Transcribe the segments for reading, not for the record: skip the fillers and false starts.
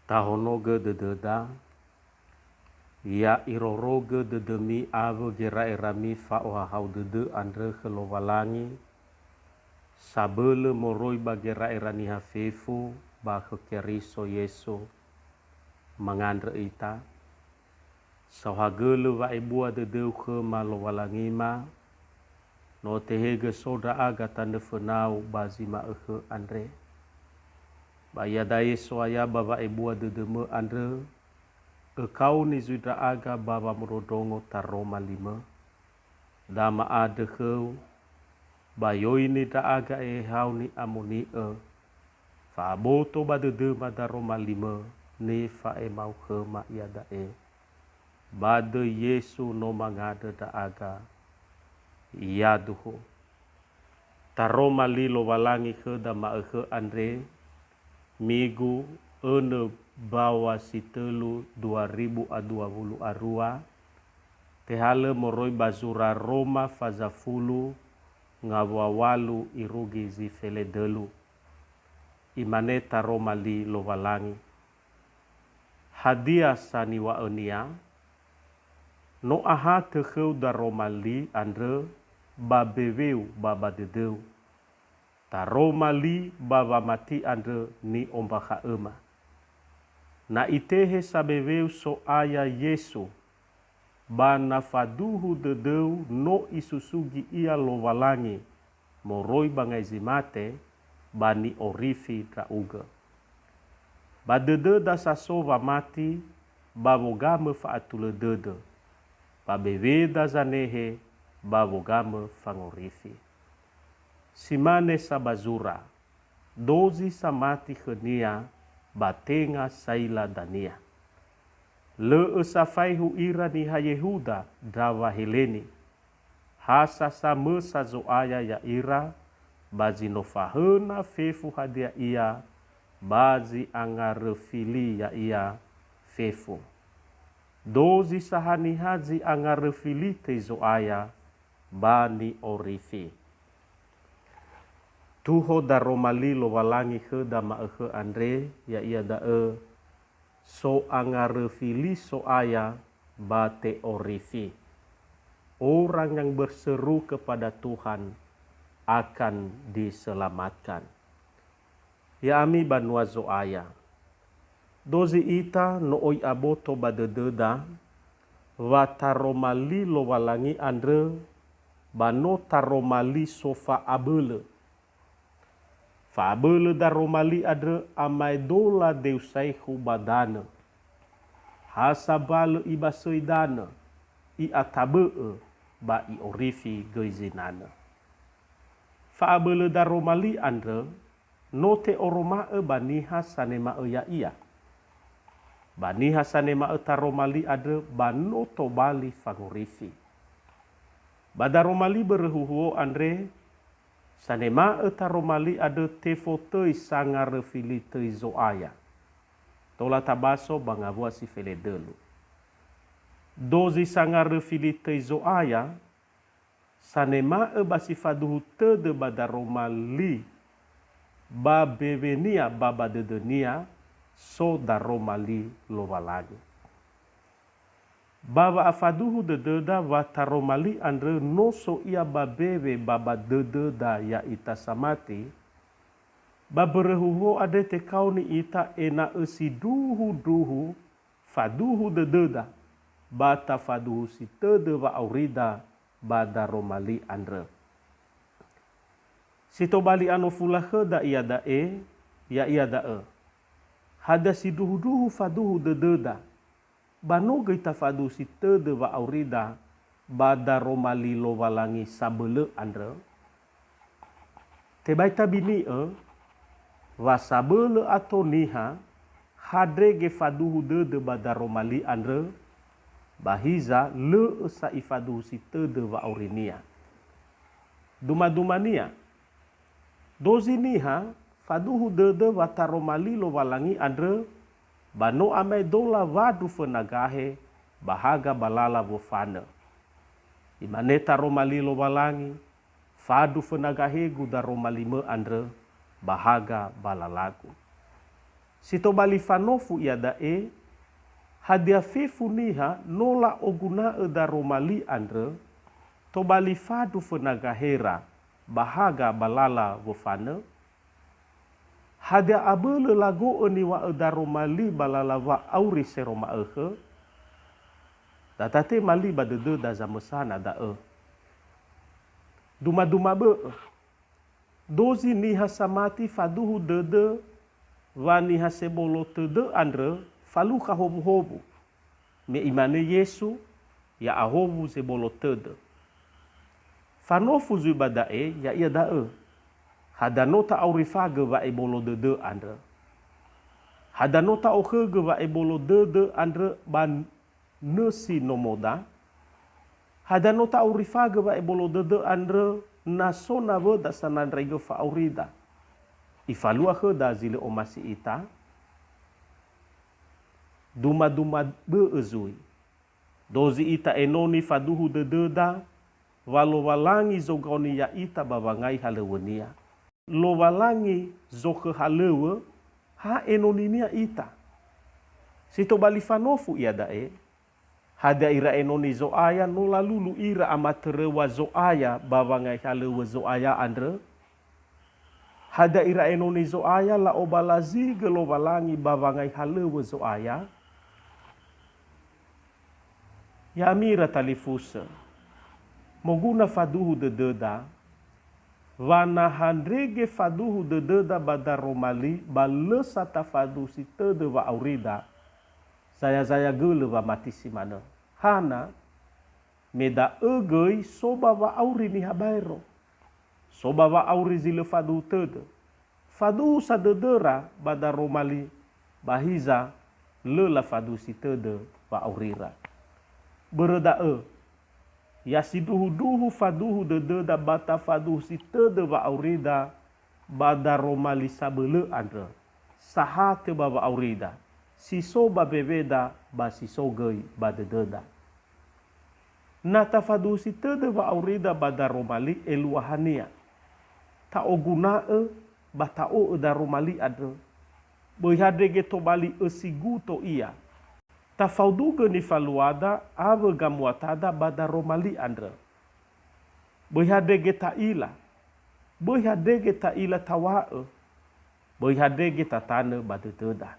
Tahonoge dededa, ya iroroge dedemi ave gera erami faoha hau dede andre kelowalangi, sabele moroi bagera erani hafefu, bahe keriso yeso, mangandre ita, sawhagele wa ibua dedeu ke malowalangima, no tehege soda aga tande fenau bazima ehe andre. Baya daye soaya baba ibua dedeme andre, ekau ni zuida aga baba merodongo taroma lima, dama ade keu, bayoi ni da aga hau ni amoni fa aboto badede madaroma lima, ne fa mau ke ma iada bade Yesu no mangade da aga, iaduho. Taroma lilo walangi ke da ma andre, Minggu ene bawa sitelu 2020 arua, tehale moroi bazura Roma fazafulu ngawawalu irugi zifele delu. Imaneta Roma li lowalangi. Hadiah sani wa enia, no aha teheu da Roma li andre babeweu baba dedeu. Taroma li baba mati andre ni ombaka ema. Na itehe sabeweu so aya Yesu, bana faduhu dedeu no isusugi ia lowalangi, moroi bangai zimate, bani orifi trauga. Badede da sasova mati, babogame faatule dede. Babewe da zanehe, babogame fangorifi. Simane sabazura, dozi samati khenia, batenga saila dania. Le esafaihu ira ni ha Yehuda dawa Heleni. Hasa sama sazoaya ya ira, bazi nofahena fefu hadia ia, bazi angarefili ya ia fefu. Dozi sahani hazi angarefili tezoaya, bani orifi. Tuho da romali lo walangi he da ma ehe andre ya ia da so angarefili so aya bate orifi. Orang yang berseru kepada Tuhan akan diselamatkan. Ya ami banua zo aya. Dozi ita no oi aboto badededa wataromali lo walangi andre bano taromali sofa abele. Fabele da romali adre amai dola deusaihu badana. Hasabale ibasoidana. I atabe ba i orifi geizinana. Fabele da romali andre note oroma baniha sanema ya ia. Baniha sanema taromali adre banoto bali fangorifi. Badaromali berehuhuo andre sanema etaromali ada tefotei sangar refili tei zoaya. Tola tabaso bangavua si fele delu. Dozi sangar refili tei zoaya. Sanema basi faduhu tede badaromali. Babevenia baba dedenia. So daromali lowalagi. Baba afaduhu dededa wataromali andre noso ia babebe baba dededa ya ita samati. Baberehuho ade te kauni ita ena esi duhu faduhu dededa. Bata faduhu si tede wa aurida badaromali andre. Sito bali anofula heda ia dae ya ia dae. Hada si duhu faduhu dededa. Banoga ita fadu si tede wa aurida bada romali lo walangi sabele andre. Tebaita bini wa sabele atau niha hadrege faduhu dede bada romali andre bahiza le sa ifadu si tede wa aurinia. Duma-dumania dozi niha faduhu dede wa taromali lo walangi andre bano amai dola wadu fenagahe bahaga balala wofana. Imaneta romali lo walangi fadu fenagahe guda romalime andre bahaga balalagu. Sito bali fanofu ia dae, hadia fefu niha nola oguna da romali andre, to bali fadu fenagahera, bahaga balala wofane, hadia abele lago ni wa da romali balala wa auri seroma ehe, datate mali badede da zamesana da Duma-duma be, dozi niha samati faduhu dede, wa niha sebolo tede andre, falu ka hobu-hobu. Me imane Yesu, ya ahobu sebolo tede. Fanofu zui badae, ya ia dae. Hadanota aurifage wa ebolo dede andre. Hadanota okege wa ebolo dede andre ban nesi nomoda. Hadanota aurifage wa ebolo dede andre nasona we da sanandrege fa aurida. Ifalua ke da zile omasi ita. Duma-duma be ezui. Dozi ita enoni faduhu dede da. Walo walangi zogoni ya ita babangai halewenia. Lo walangi zoke halewe ha enoninia ita. Sito bali fanofu ia dae. Hada ira enoni zoaya no lalulu ira amaterewa zoaya babangai halewe zoaya andre. Hada ira enoni zoaya la obalazi gelo walangi babangai halewe zoaya. Ya mira talifusa. Moguna faduhu dededa. Wana handrege faduhu dededa bada romali. Balesata fadu si tede wa aurida. Saya gele wa mati si mana. Hana. Meda egei soba wa auri ni habairo. Soba wa auri zile fadu tede. Fadu sa dedera bada romali. Bahiza lela fadu si tede wa aurira. Bereda ya si duhu faduhu dededa bata faduhu si tede wa aurida bada romali sabele andre sahate bawa aurida si soba bebeda ba si sogei badededa nata faduhu si tede wa aurida bada romali eluahania ta ogunae bata o da romali andre boihadege to bali esiguto ia ta fauduga ni faluada ave gamuatada bada romali andre. Boihadege ta ila. Boihadege ta ila tawae. Boihadege ta tane bada teda.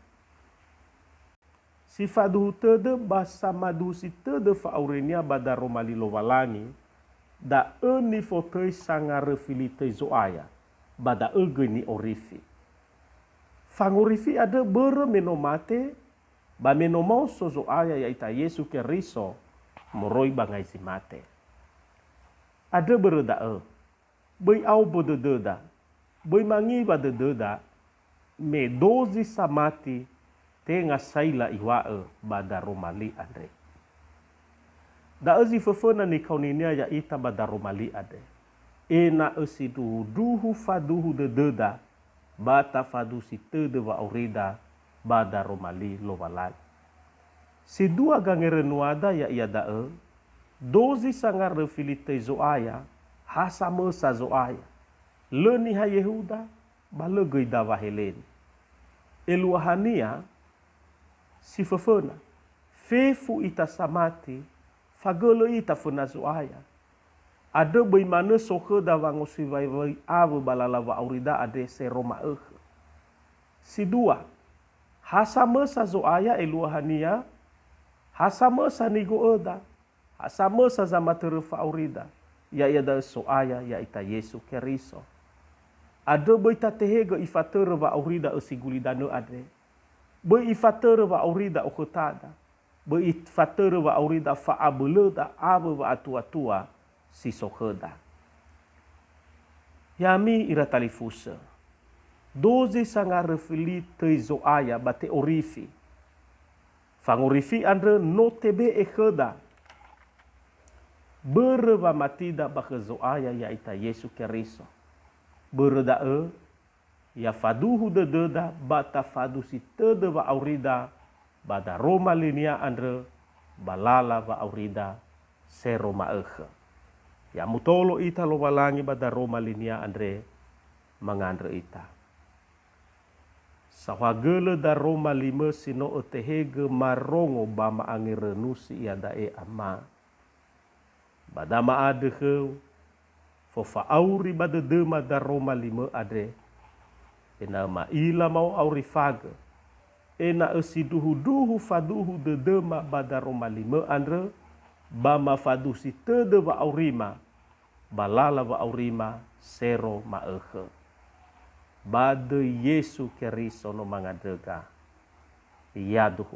Si faduhu tede basa madu si tede fa aurenia bada romali lowalangi. Da ni fotei sangare filite zoaya. Bada ni orifi. Fangorifi ada bere menomate. Ba menomau sozo aya ya ita Yesu ke riso moroi bangai si mate. Ada bereda Bai au bodededa. Bai mangi badededa. Me dozi samati tenga saila iwae bada romali andre. Da ezi fefena ni kauninia ya ita bada romali ade. Ena esi duhu faduhu dededa. Bata fadu si tede wa aurida. Bada romali lowalat. Si dua gangerenuada ya ia dae, dozi sangar refilite zoaya, hasame sa zoaya. Leni ha Yehuda, balegei dawa Helen. Eluahania, si fefena, fefu ita samati, fagele ita fena zoaya. Ada beimane soke dawa ngosiwai ave balalawa aurida ade seroma Si dua, hasame sa zoaya eluahania, hasame sa nigo eda, hasame sa zamatere fa aurida, ya da soaya ya ita Yesu keriso. Ada beita tehega ifatere wa aurida esigulidane ade, be ifatere wa aurida oketada, be ifatere wa aurida fa abeleda ave wa atua-tua si sokeda. Yami ira talifusa. Dozi sangar refili tei zoaya bate orifi. Fangorifi andre no tebe ekeda. Bereva matida baka zoaya ya ita Yesu keriso. Bereda ya faduhu dededa bata fadu si tede wa aurida bada Roma linia andre balala wa aurida se Roma Ya mutolo ita lo walangi bada Roma linia andre mangandre ita. Sawagele da Roma 5 sino otehege marongo bama angirenusi iadae ama. Badama adeheu fofa auri bade dema da Roma 5 ade. Ena maila mau auri faga. Ena esi duhu faduhu de dema bada Roma 5 andre. Bama fadusi tede wa aurima. Balala wa aurima sero maehe. Bade Yesu Keriso no mangadega. Yaduhu.